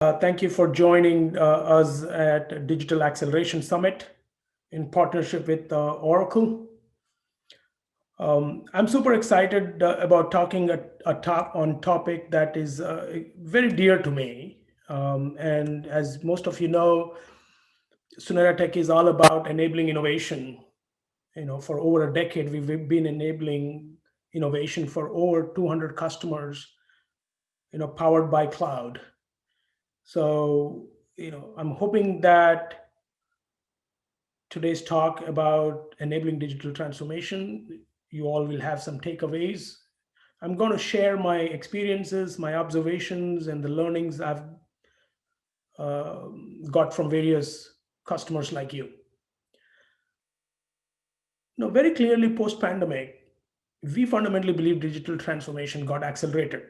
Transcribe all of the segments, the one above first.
Thank you for joining us at Digital Acceleration Summit in partnership with Oracle. I'm super excited about talking on topic that is very dear to me. And as most of you know, SuneraTech is all about enabling innovation. For over a decade, we've been enabling innovation for over 200 customers, powered by cloud. So, I'm hoping that today's talk about enabling digital transformation, you all will have some takeaways. I'm going to share my experiences, my observations, and the learnings I've got from various customers like you. Very clearly, post-pandemic, we fundamentally believe digital transformation got accelerated.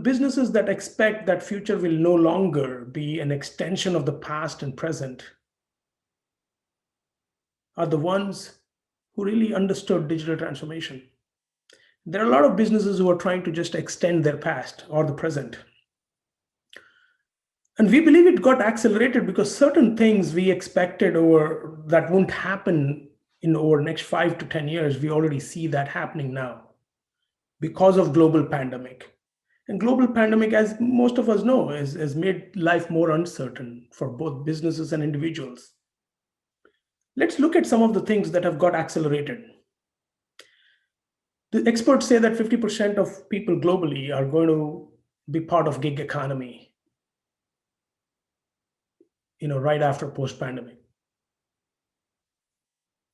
Businesses that expect that future will no longer be an extension of the past and present are the ones who really understood digital transformation. There are a lot of businesses who are trying to just extend their past or the present. And we believe it got accelerated because certain things we expected or that won't happen in over next 5 to 10 years, we already see that happening now because of global pandemic. And global pandemic, as most of us know, has made life more uncertain for both businesses and individuals. Let's look at some of the things that have got accelerated. The experts say that 50% of people globally are going to be part of gig economy, right after post-pandemic.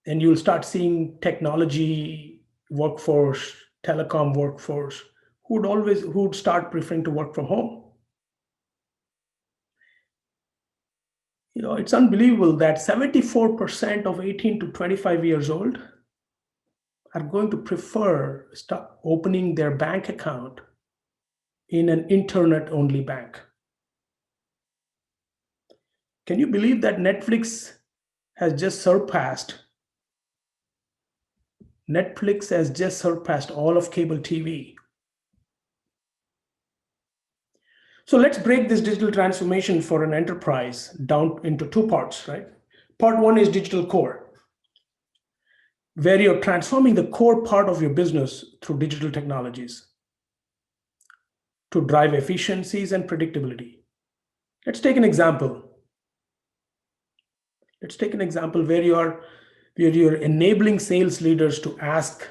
And you'll start seeing technology workforce, telecom workforce, who would start preferring to work from home. It's unbelievable that 74% of 18 to 25 years old are going to prefer opening their bank account in an internet-only bank. Can you believe that Netflix has just surpassed all of cable TV? So let's break this digital transformation for an enterprise down into two parts, right? Part one is digital core, where you're transforming the core part of your business through digital technologies to drive efficiencies and predictability. Let's take an example. Where you're enabling sales leaders to ask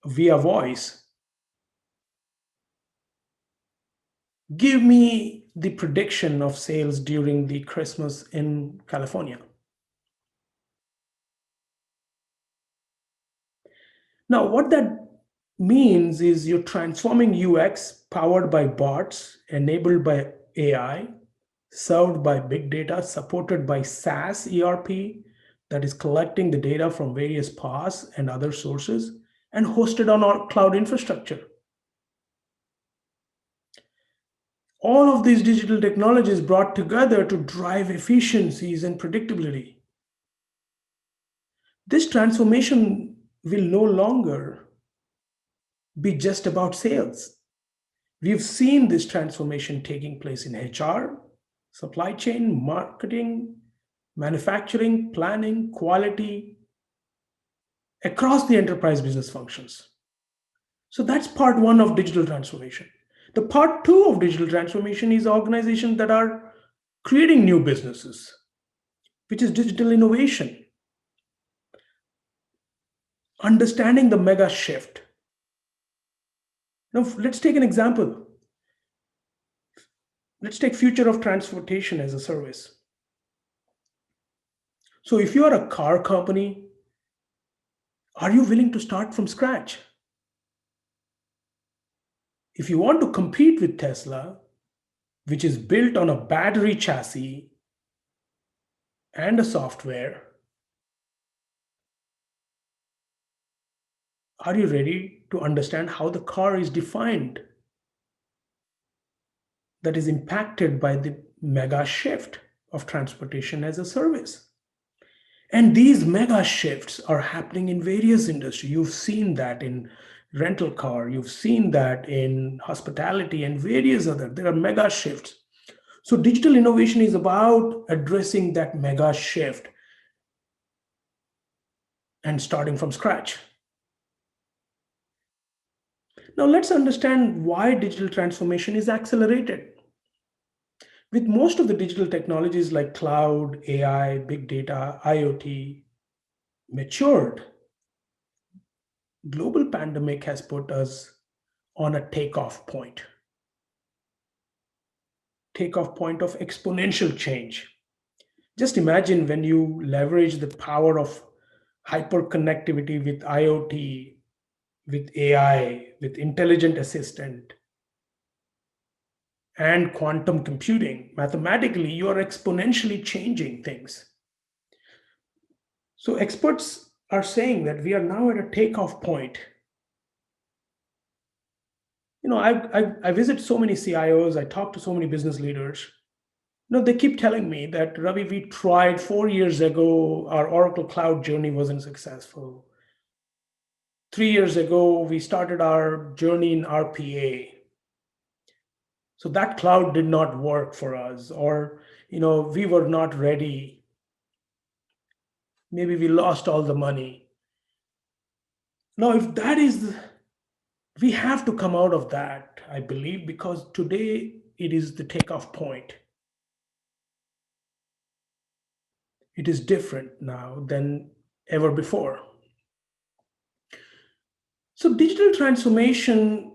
via voice, give me the prediction of sales during the Christmas in California. Now, what that means is you're transforming UX powered by bots, enabled by AI, served by big data, supported by SaaS ERP that is collecting the data from various PaaS and other sources and hosted on our cloud infrastructure. All of these digital technologies brought together to drive efficiencies and predictability. This transformation will no longer be just about sales. We've seen this transformation taking place in HR, supply chain, marketing, manufacturing, planning, quality, across the enterprise business functions. So that's part one of digital transformation. The part two of digital transformation is organizations that are creating new businesses, which is digital innovation. Understanding the mega shift. Now, let's take an example. Let's take future of transportation as a service. So if you are a car company, are you willing to start from scratch? If you want to compete with Tesla, which is built on a battery chassis and a software, are you ready to understand how the car is defined that is impacted by the mega shift of transportation as a service? And these mega shifts are happening in various industries. You've seen that in rental car. You've seen that in hospitality and various other. There are mega shifts. So digital innovation is about addressing that mega shift and starting from scratch. Now let's understand why digital transformation is accelerated. With most of the digital technologies like cloud, AI, big data, IoT matured, global pandemic has put us on a takeoff point of exponential change. Just imagine when you leverage the power of hyperconnectivity with IoT, with AI, with intelligent assistant, and quantum computing. Mathematically, you are exponentially changing things. So, experts are saying that we are now at a takeoff point. I visit so many CIOs, I talk to so many business leaders. They keep telling me that, Ravi, we tried 4 years ago, our Oracle Cloud journey wasn't successful. 3 years ago, we started our journey in RPA. So that cloud did not work for us, or, we were not ready. Maybe we lost all the money. Now, if that is, we have to come out of that, I believe, because today it is the takeoff point. It is different now than ever before. So, digital transformation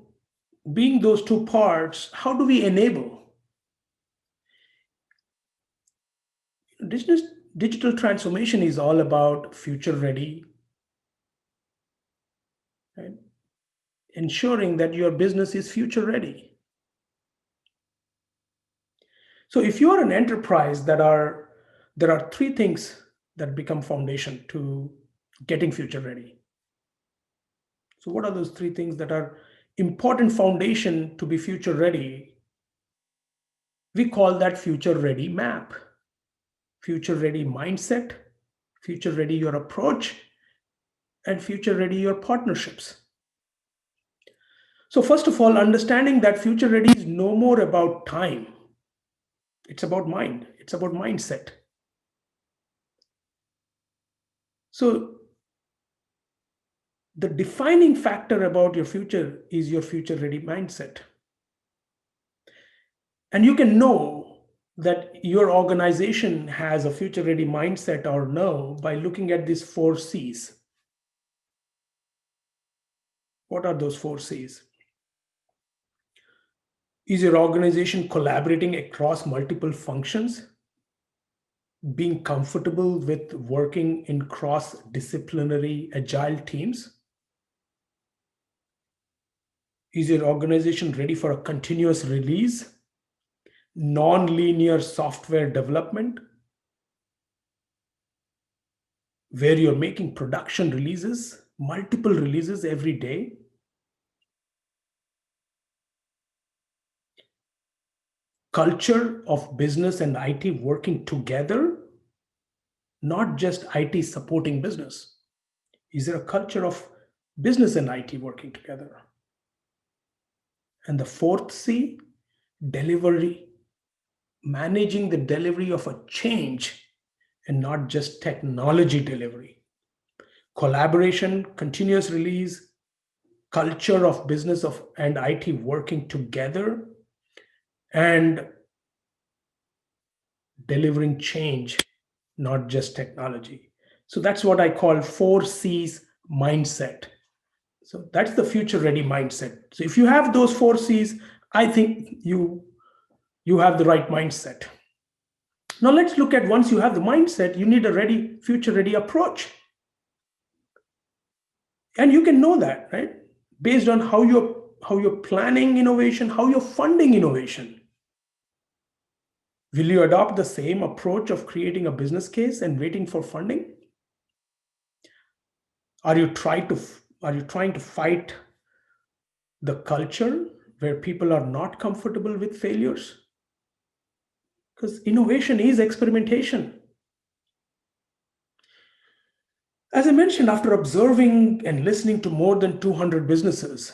being those two parts, how do we enable? Digital, digital transformation is all about future ready, right? Ensuring that your business is future ready. So if you are an enterprise, there are three things that become foundation to getting future ready. So what are those three things that are important foundation to be future ready? We call that future ready map, future ready mindset, future ready your approach, and future ready your partnerships. So first of all, understanding that future ready is no more about time. It's about mind. It's about mindset. So the defining factor about your future is your future ready mindset. And you can know that your organization has a future ready mindset or no by looking at these 4 C's. What are those 4 C's? Is your organization collaborating across multiple functions? Being comfortable with working in cross-disciplinary agile teams? Is your organization ready for a continuous release? Non-linear software development, where you're making production releases, multiple releases every day? Culture of business and IT working together, not just IT supporting business. Is there a culture of business and IT working together? And the 4th C, delivery, managing the delivery of a change and not just technology delivery. Collaboration, continuous release, culture of business of and IT working together, and delivering change, not just technology. So that's what I call 4 C's mindset. So that's the future ready mindset. So if you have those 4 C's, I think you have the right mindset. Now let's look at, once you have the mindset, you need a ready, future ready approach. And you can know that, right? Based on how you're planning innovation, how you're funding innovation. Will you adopt the same approach of creating a business case and waiting for funding? Are you trying to fight the culture where people are not comfortable with failures? Because innovation is experimentation. As I mentioned, after observing and listening to more than 200 businesses,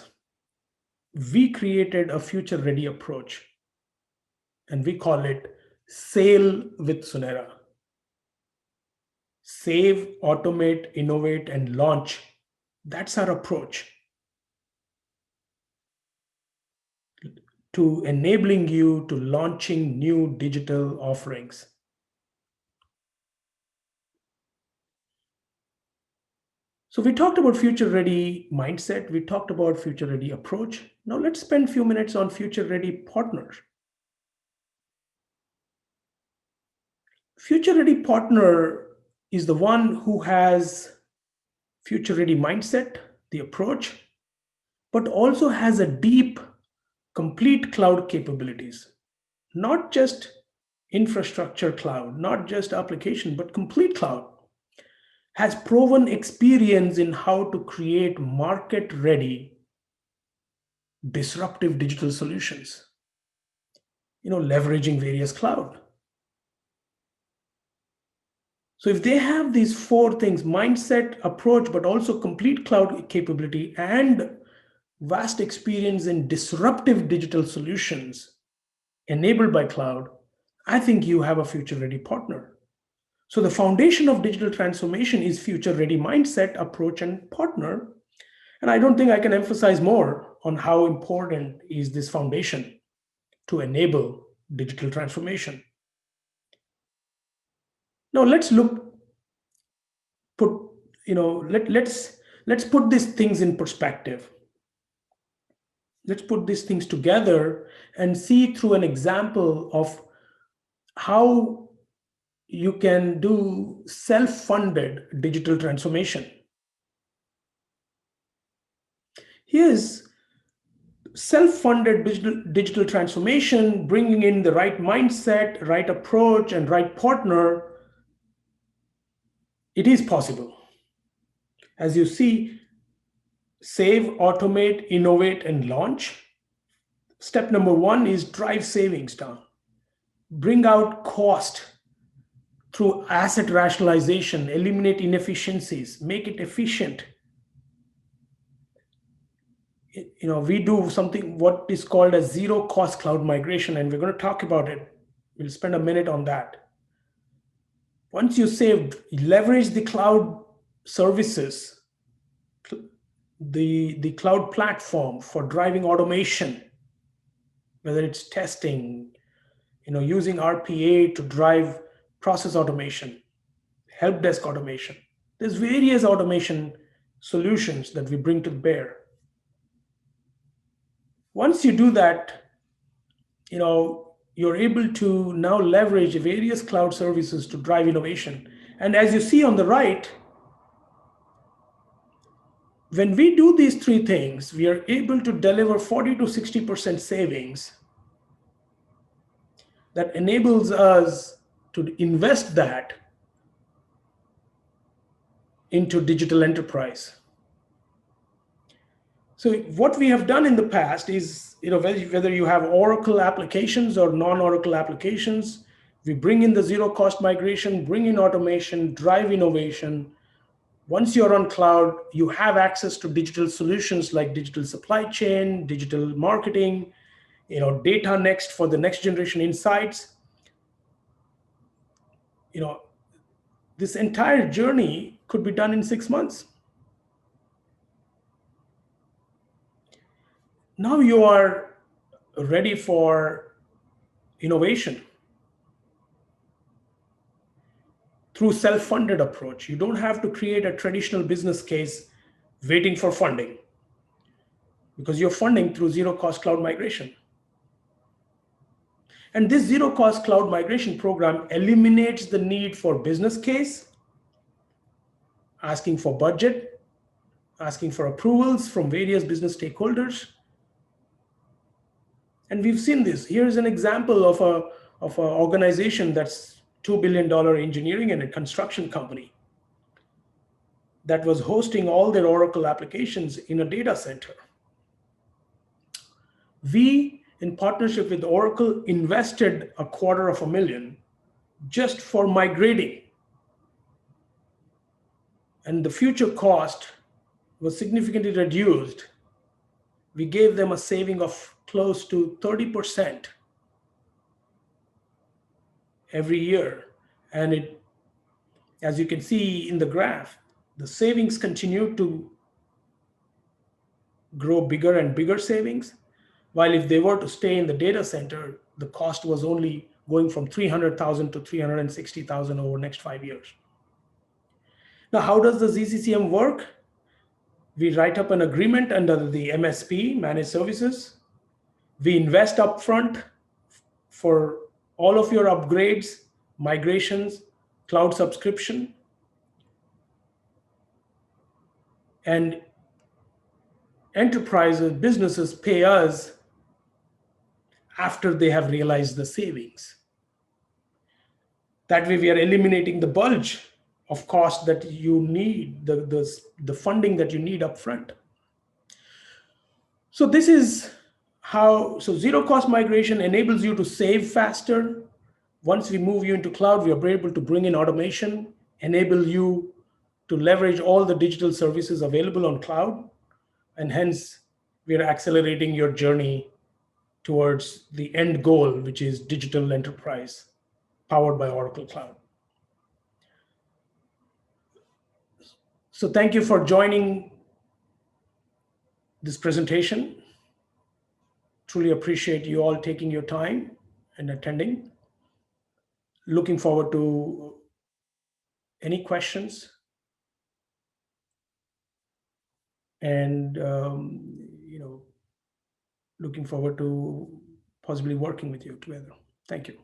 we created a future ready approach, and we call it Sail with Sunera. Save, automate, innovate, and launch. That's our approach to enabling you to launching new digital offerings. So we talked about future ready mindset, we talked about future ready approach. Now let's spend a few minutes on future ready partners. Future ready partner is the one who has future ready mindset, the approach, but also has a deep, complete cloud capabilities. Not just infrastructure cloud, not just application, but complete cloud. Has proven experience in how to create market ready, disruptive digital solutions, leveraging various cloud. So if they have these four things, mindset, approach, but also complete cloud capability and vast experience in disruptive digital solutions enabled by cloud, I think you have a future ready partner. So the foundation of digital transformation is future ready mindset, approach, and partner. And I don't think I can emphasize more on how important is this foundation to enable digital transformation. Now let's look put let's put these things in perspective. Let's put these things together and see through an example of how you can do self-funded digital transformation. Here's self-funded digital transformation, bringing in the right mindset, right approach, and right partner. It is possible. As you see, save, automate, innovate, and launch. Step number one is drive savings down. Bring out cost through asset rationalization, eliminate inefficiencies, make it efficient. We do something what is called a zero cost cloud migration, and we're going to talk about it. We'll spend a minute on that. Once you save, leverage the cloud services, the cloud platform for driving automation, whether it's testing, using RPA to drive process automation, help desk automation. There's various automation solutions that we bring to bear. Once you do that, you're able to now leverage various cloud services to drive innovation. And as you see on the right, when we do these three things, we are able to deliver 40 to 60% savings that enables us to invest that into digital enterprise. So what we have done in the past is, whether you have Oracle applications or non-Oracle applications, we bring in the zero cost migration, bring in automation, drive innovation. Once you're on cloud, you have access to digital solutions like digital supply chain, digital marketing, data next for the next generation insights. This entire journey could be done in 6 months. Now you are ready for innovation through self-funded approach. You don't have to create a traditional business case waiting for funding, because you're funding through zero cost cloud migration. And this zero cost cloud migration program eliminates the need for business case, asking for budget, asking for approvals from various business stakeholders. And we've seen this. Here's an example of an organization that's $2 billion engineering and a construction company that was hosting all their Oracle applications in a data center. We, in partnership with Oracle, invested $250,000 just for migrating and the future cost was significantly reduced, we gave them a saving of close to 30% every year. And it, as you can see in the graph, the savings continue to grow, bigger and bigger savings. While if they were to stay in the data center, the cost was only going from 300,000 to 360,000 over the next 5 years. Now, how does the ZCCM work? We write up an agreement under the MSP, managed services. We invest upfront for all of your upgrades, migrations, cloud subscription, and enterprises, businesses pay us after they have realized the savings. That way, we are eliminating the bulge of cost that you need, the funding that you need upfront. So this is how, so zero cost migration enables you to save faster. Once we move you into cloud, we are able to bring in automation, enable you to leverage all the digital services available on cloud, and hence we are accelerating your journey towards the end goal, which is digital enterprise powered by Oracle Cloud. So thank you for joining this presentation. Truly appreciate you all taking your time and attending. Looking forward to any questions, and looking forward to possibly working with you together. Thank you.